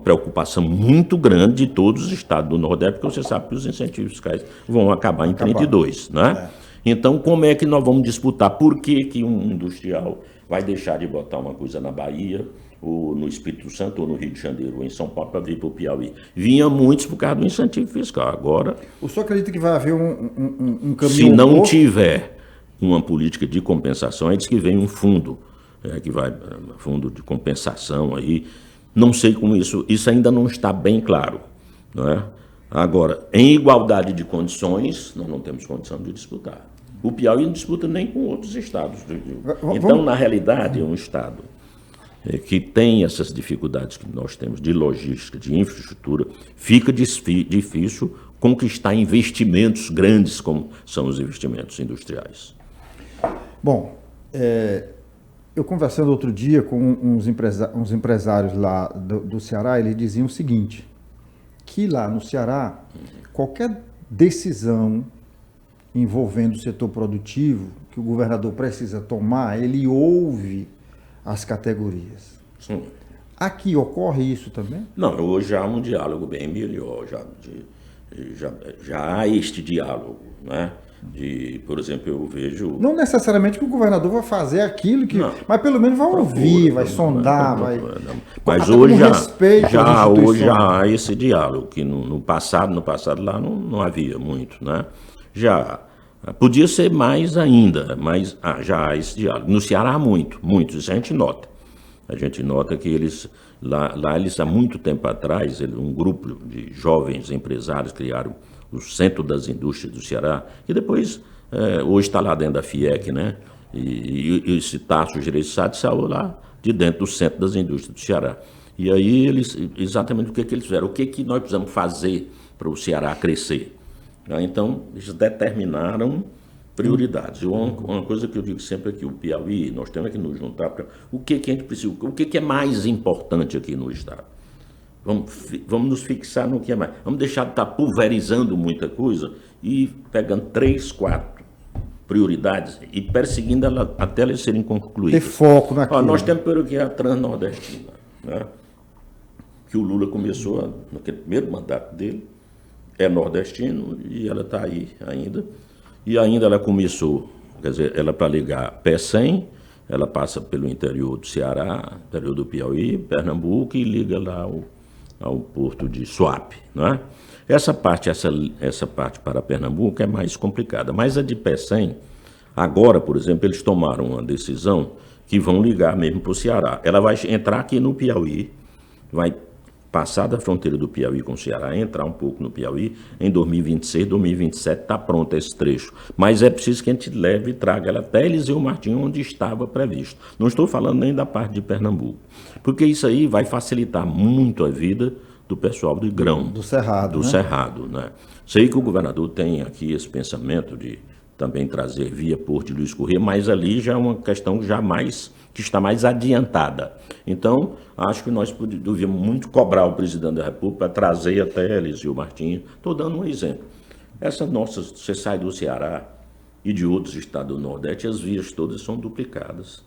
preocupação muito grande de todos os estados do Nordeste, porque você sabe que os incentivos fiscais vão acabar em 32, né? Então, como é que nós vamos disputar? Por que um industrial vai deixar de botar uma coisa na Bahia, ou no Espírito Santo, ou no Rio de Janeiro, ou em São Paulo, para vir para o Piauí? Vinha muitos por causa do incentivo fiscal. Agora... O senhor acredita que vai haver um caminho... Se não tiver uma política de compensação, aí diz que vem um fundo, fundo de compensação aí. Não sei como isso ainda não está bem claro, não é? Agora, em igualdade de condições, nós não temos condição de disputar. O Piauí não disputa nem com outros estados. Então, na realidade, é um estado que tem essas dificuldades que nós temos de logística, de infraestrutura, fica difícil conquistar investimentos grandes, como são os investimentos industriais. Bom, eu conversando outro dia com uns empresários lá do Ceará, eles diziam o seguinte, que lá no Ceará, qualquer decisão envolvendo o setor produtivo que o governador precisa tomar, ele ouve as categorias. Sim. Aqui ocorre isso também? Não, hoje há um diálogo bem melhor, já há este diálogo, né? Por exemplo, eu vejo... Não necessariamente que o governador vai fazer aquilo que... Não, mas pelo menos vai ouvir, vai sondar, vai... Mas hoje já há esse diálogo, que no passado lá não havia muito, né? Já podia ser mais ainda, mas já há esse diálogo. No Ceará há muito, isso a gente nota. A gente nota que eles, lá eles há muito tempo atrás, um grupo de jovens empresários criaram o Centro das Indústrias do Ceará, que depois, hoje está lá dentro da FIEC, né? E esse Tasso Gereissati saiu lá de dentro do Centro das Indústrias do Ceará. E aí, exatamente o que eles fizeram? O que nós precisamos fazer para o Ceará crescer? Então, eles determinaram prioridades. Uma coisa que eu digo sempre é que o Piauí, nós temos que nos juntar para... O que a gente precisa? O que é mais importante aqui no Estado? Vamos nos fixar no que é mais. Vamos deixar de estar pulverizando muita coisa e pegando 3, 4 prioridades e perseguindo ela até elas serem concluídas. Ter foco naquilo. Nós temos pelo que é a Transnordestina, né? que o Lula começou naquele primeiro mandato dele, é nordestino e ela está aí ainda. E ainda ela começou, quer dizer, ela para ligar Pecém, ela passa pelo interior do Ceará, interior do Piauí, Pernambuco e liga lá ao porto de Suape, não é? Essa parte para Pernambuco é mais complicada, mas a de Pecém, agora, por exemplo, eles tomaram uma decisão que vão ligar mesmo para o Ceará. Ela vai entrar aqui no Piauí, vai passar da fronteira do Piauí com o Ceará, entrar um pouco no Piauí, em 2026, 2027 está pronto esse trecho. Mas é preciso que a gente leve e traga ela até Eliseu Martins, onde estava previsto. Não estou falando nem da parte de Pernambuco, porque isso aí vai facilitar muito a vida do pessoal do grão. Do Cerrado, Do Cerrado, né? Sei que o governador tem aqui esse pensamento de também trazer via Porto de Luiz Corrêa, mas ali já é uma questão que está mais adiantada. Então, acho que nós devíamos muito cobrar o presidente da República para trazer até Eliseu Martins. Estou dando um exemplo. Você sai do Ceará e de outros estados do Nordeste, as vias todas são duplicadas.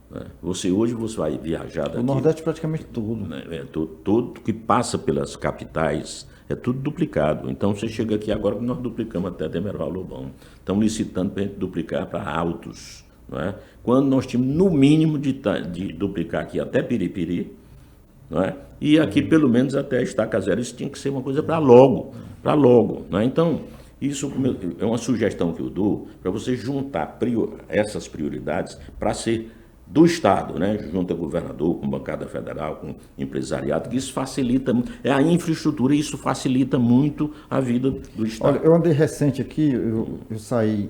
Né? Hoje você vai viajar daqui... O Nordeste praticamente tudo. Né? Tudo que passa pelas capitais é tudo duplicado. Então você chega aqui agora que nós duplicamos até Demerval Lobão. Estamos licitando para a gente duplicar para Altos. Não é? Quando nós tínhamos no mínimo de duplicar aqui até Piripiri, não é? E aqui pelo menos até Estaca Zero, isso tinha que ser uma coisa para logo. Não é? Então, isso é uma sugestão que eu dou para você juntar essas prioridades para ser do Estado, né? Junta governador, com bancada federal, com empresariado, que isso facilita, é a infraestrutura, e isso facilita muito a vida do Estado. Olha, eu andei recente aqui, eu saí,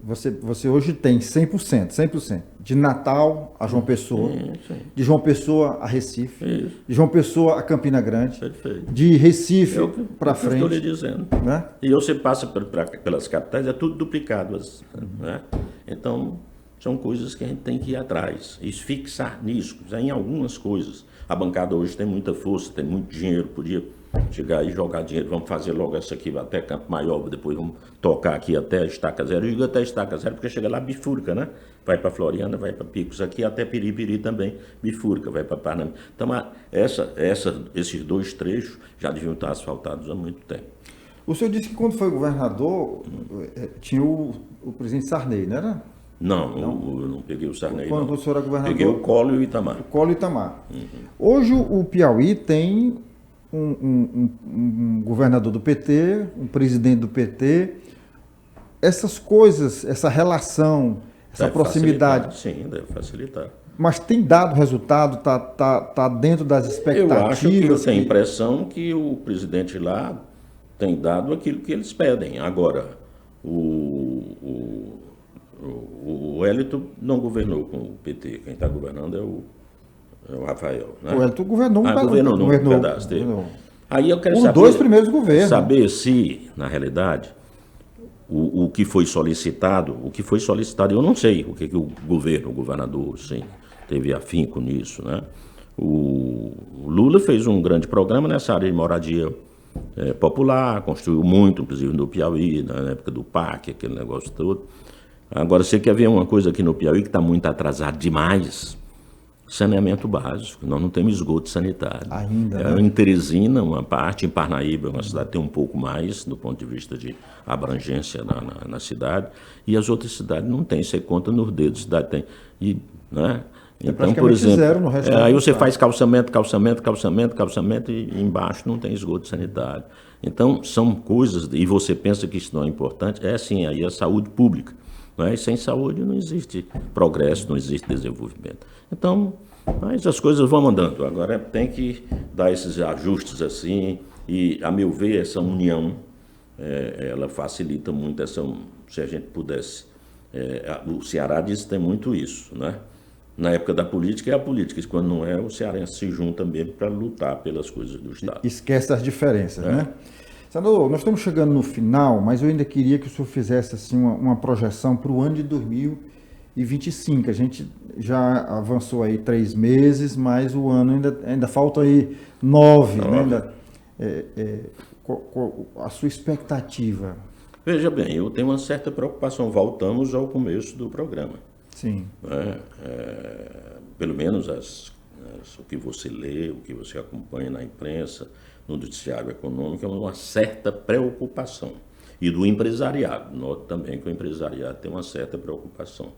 você hoje tem 100%, de Natal a João Pessoa, sim. De João Pessoa a Recife, Isso. de João Pessoa a Campina Grande, Perfeito. de Recife para frente. Estou lhe dizendo. Né? E você passa pelas capitais, é tudo duplicado. Né? Então, são coisas que a gente tem que ir atrás e fixar nisso, em algumas coisas. A bancada hoje tem muita força, tem muito dinheiro, podia chegar e jogar dinheiro, vamos fazer logo essa aqui até Campo Maior, depois vamos tocar aqui até Estaca Zero. Eu digo até Estaca Zero porque chega lá bifurca, né? Vai para Floriana, vai para Picos, aqui até Piripiri também bifurca, vai para Parnamirim. Então, esses dois trechos já deviam estar asfaltados há muito tempo. O senhor disse que quando foi governador, tinha o presidente Sarney, não era? Não, eu não peguei o Sarney. Quando não. o senhor era governador? Peguei o Collor e o Itamar. O Collor e o Itamar. Hoje o Piauí tem um governador do PT, um presidente do PT. Essas coisas, essa relação, essa proximidade... Sim, deve facilitar. Mas tem dado resultado? Tá dentro das expectativas? Eu acho que eu tenho a impressão que o presidente lá tem dado aquilo que eles pedem. Agora, o Wellington não governou com o PT. Quem está governando é o Rafael. Né? O Wellington governou um pedaço dele. Aí eu quero Os saber, dois primeiros governos. Saber se, na realidade, o que foi solicitado, eu não sei o que o governador, sim, teve afinco nisso. Né? O Lula fez um grande programa nessa área de moradia popular, construiu muito, inclusive no Piauí, na época do PAC, aquele negócio todo. Agora, você quer ver uma coisa aqui no Piauí que está muito atrasado demais? Saneamento básico. Nós não temos esgoto sanitário. Ainda, né? Em Teresina, uma parte, em Parnaíba, uma cidade tem um pouco mais, do ponto de vista de abrangência na cidade, e as outras cidades não têm. Você conta nos dedos, a cidade tem. Né? Então, por exemplo, zero no resto aí você faz calçamento, e embaixo não tem esgoto sanitário. Então, são coisas, e você pensa que isso não é importante, é assim, aí a saúde pública. E sem saúde não existe progresso, não existe desenvolvimento. Então, mas as coisas vão andando. Agora tem que dar esses ajustes assim, e, a meu ver, essa união, ela facilita muito se a gente pudesse. O Ceará diz que tem muito isso, né? Na época da política é a política, e quando não é, o cearense se junta mesmo para lutar pelas coisas do Estado. Esquece as diferenças, né? Senador, nós estamos chegando no final, mas eu ainda queria que o senhor fizesse assim, uma projeção para o ano de 2025. A gente já avançou aí 3 meses, mas o ano ainda falta aí 9. Né? A sua expectativa? Veja bem, eu tenho uma certa preocupação. Voltamos ao começo do programa. Sim. Pelo menos notícias, o que você lê, o que você acompanha na imprensa, no noticiário econômico, é uma certa preocupação. E do empresariado, noto também que o empresariado tem uma certa preocupação.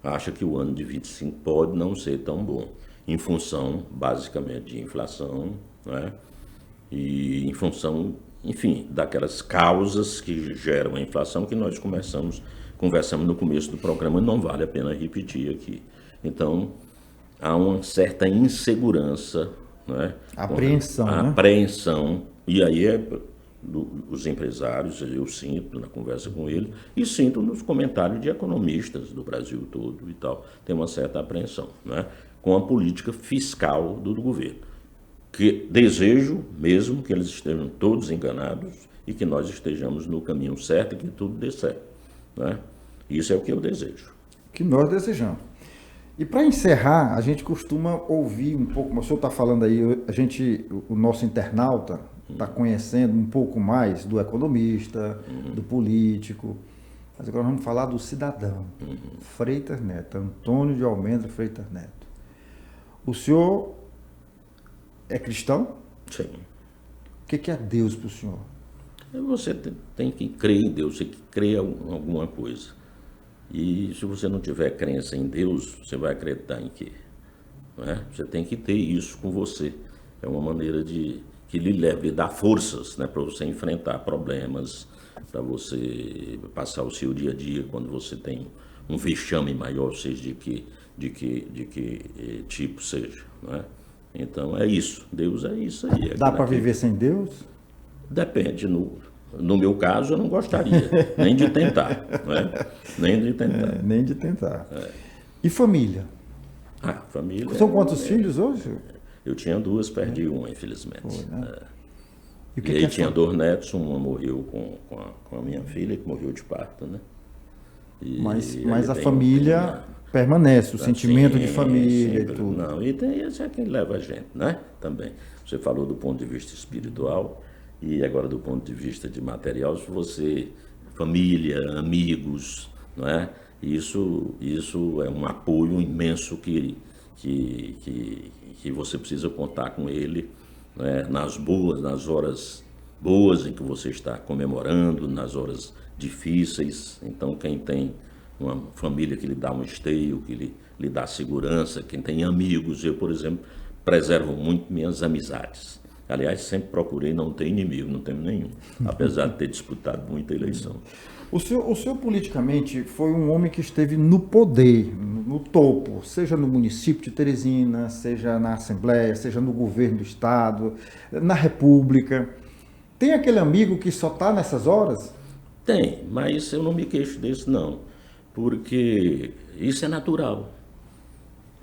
Acha que o ano de 25 pode não ser tão bom, em função, basicamente, de inflação, né? E em função, enfim, daquelas causas que geram a inflação que nós conversamos no começo do programa, não vale a pena repetir aqui. Então, há uma certa insegurança, né? Apreensão, né? Apreensão, e aí os empresários, eu sinto na conversa com eles, e sinto nos comentários de economistas do Brasil todo e tal, tem uma certa apreensão, né? Com a política fiscal do governo. Que desejo mesmo que eles estejam todos enganados e que nós estejamos no caminho certo e que tudo dê certo, né? Isso é o que eu desejo. Que nós desejamos. E para encerrar, a gente costuma ouvir um pouco, mas o senhor está falando aí, o nosso internauta está conhecendo um pouco mais do economista, do político, mas agora vamos falar do cidadão, Freitas Neto, Antônio de Almendra Freitas Neto. O senhor é cristão? Sim. O que é Deus para o senhor? Você tem que crer em Deus, você tem que crer em alguma coisa. E se você não tiver crença em Deus, você vai acreditar em quê? Não é? Você tem que ter isso com você. É uma maneira que lhe leve, dá forças, né, para você enfrentar problemas, para você passar o seu dia a dia quando você tem um vexame maior, seja de que tipo seja. Não é? Então é isso. Deus é isso aí. Dá para viver sem Deus? Depende. No meu caso, eu não gostaria nem de tentar, né? Nem de tentar. Nem de tentar. E família? Família. São quantos filhos hoje? Eu tinha 2, perdi uma, infelizmente. Foi, né? E aí tinha 2 netos, uma morreu com a minha filha, que morreu de parto, né? Mas a família permanece, o sentimento de família e tudo. Não, e tem esse é quem leva a gente, né? Também. Você falou do ponto de vista espiritual. E agora, do ponto de vista de material, se você, família, amigos, não é? Isso é um apoio imenso que você precisa contar com ele, né? Nas horas boas em que você está comemorando, nas horas difíceis. Então, quem tem uma família que lhe dá um esteio, que lhe dá segurança, quem tem amigos, eu, por exemplo, preservo muito minhas amizades. Aliás, sempre procurei não ter inimigo, não tenho nenhum, apesar de ter disputado muita eleição. O senhor politicamente foi um homem que esteve no poder, no topo, seja no município de Teresina, seja na Assembleia, seja no governo do Estado, na República. Tem aquele amigo que só está nessas horas? Tem, mas eu não me queixo disso não, porque isso é natural.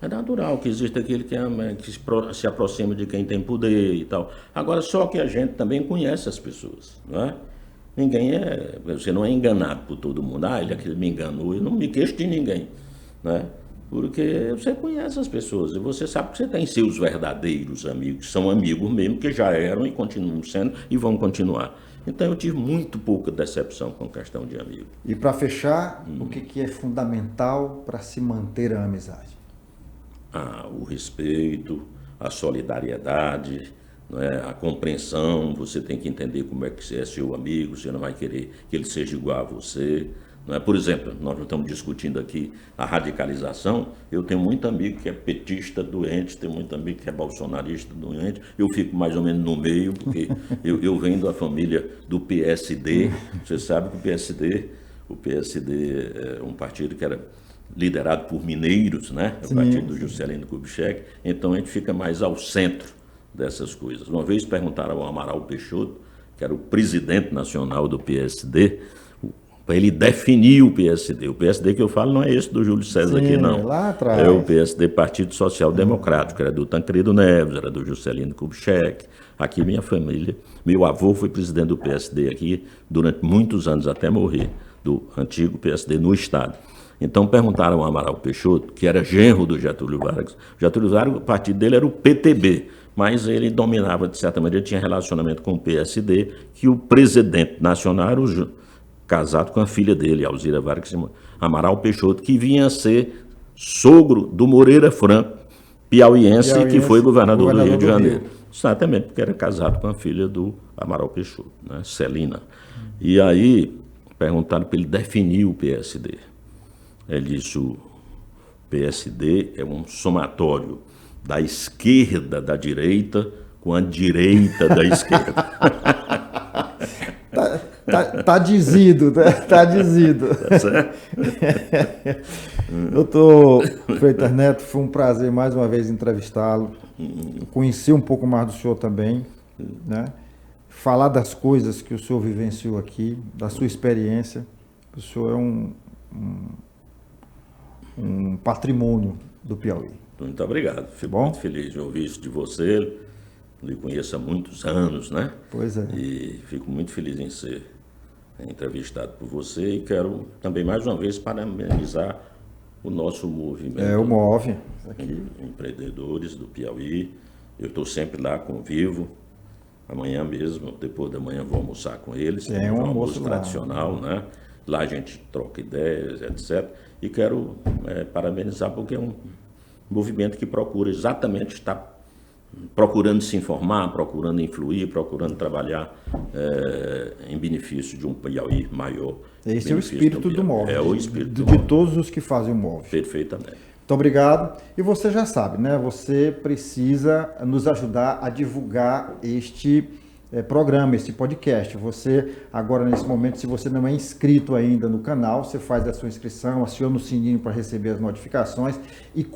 É natural que existe aquele que se aproxima de quem tem poder e tal. Agora, só que a gente também conhece as pessoas, não é? Você não é enganado por todo mundo. Ele me enganou, eu não me queixo de ninguém, né? Porque você conhece as pessoas e você sabe que você tem seus verdadeiros amigos, são amigos mesmo, que já eram e continuam sendo e vão continuar. Então eu tive muito pouca decepção com questão de amigo. E para fechar, o que é fundamental para se manter a amizade? O respeito, a solidariedade, não é? A compreensão. Você tem que entender como é que você é seu amigo, você não vai querer que ele seja igual a você. Não é? Por exemplo, nós estamos discutindo aqui a radicalização. Eu tenho muito amigo que é petista doente, tenho muito amigo que é bolsonarista doente. Eu fico mais ou menos no meio, porque eu venho da família do PSD. Você sabe que o PSD é um partido que era liderado por mineiros, né? O partido do Juscelino Kubitschek. Então a gente fica mais ao centro dessas coisas. Uma vez perguntaram ao Amaral Peixoto, que era o presidente nacional do PSD, para ele definir o PSD. O PSD que eu falo não é esse do Júlio César aqui, não. Lá atrás. É o PSD, Partido Social Democrático, era do Tancredo Neves, era do Juscelino Kubitschek. Aqui minha família, meu avô foi presidente do PSD aqui durante muitos anos, até morrer, do antigo PSD no Estado. Então perguntaram ao Amaral Peixoto, que era genro do Getúlio Vargas. Getúlio Vargas, o partido dele era o PTB, mas ele dominava, de certa maneira, tinha relacionamento com o PSD, que o presidente nacional era casado com a filha dele, Alzira Vargas Amaral Peixoto, que vinha a ser sogro do Moreira Franco, piauiense que foi governador do Rio de Janeiro. Rio. Exatamente, porque era casado com a filha do Amaral Peixoto, né, Celina. E aí perguntaram para ele definir o PSD. Ele disse: o PSD é um somatório da esquerda da direita com a direita da esquerda. Tá dizido, né? Tá dizido. Tá certo? Doutor Freitas Neto, foi um prazer mais uma vez entrevistá-lo, conhecer um pouco mais do senhor também, né? Falar das coisas que o senhor vivenciou aqui, da sua experiência. O senhor é um patrimônio do Piauí. Muito obrigado. Fico muito feliz de ouvir isso de você. Lhe conheço há muitos anos, né? Pois é. E fico muito feliz em ser entrevistado por você e quero também mais uma vez parabenizar o nosso movimento. O MOVE. Aqui. Empreendedores do Piauí. Eu estou sempre lá, convivo. Amanhã mesmo, depois da manhã, vou almoçar com eles. É um almoço tradicional, né? Lá a gente troca ideias, etc. E quero parabenizar porque é um movimento que procura exatamente estar procurando se informar, procurando influir, procurando trabalhar em benefício de um Piauí maior. Esse é o espírito do MOVE. É o espírito de todos os que fazem o MOVE. Perfeitamente. Muito obrigado. E você já sabe, né? Você precisa nos ajudar a divulgar este programa, este podcast. Você, agora nesse momento, se você não é inscrito ainda no canal, você faz a sua inscrição, aciona o sininho para receber as notificações e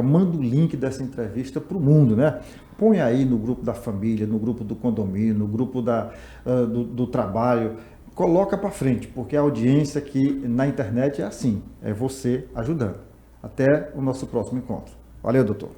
manda o link dessa entrevista para o mundo, né? Põe aí no grupo da família, no grupo do condomínio, no grupo do trabalho. Coloca para frente, porque a audiência aqui na internet é assim, é você ajudando. Até o nosso próximo encontro. Valeu, doutor.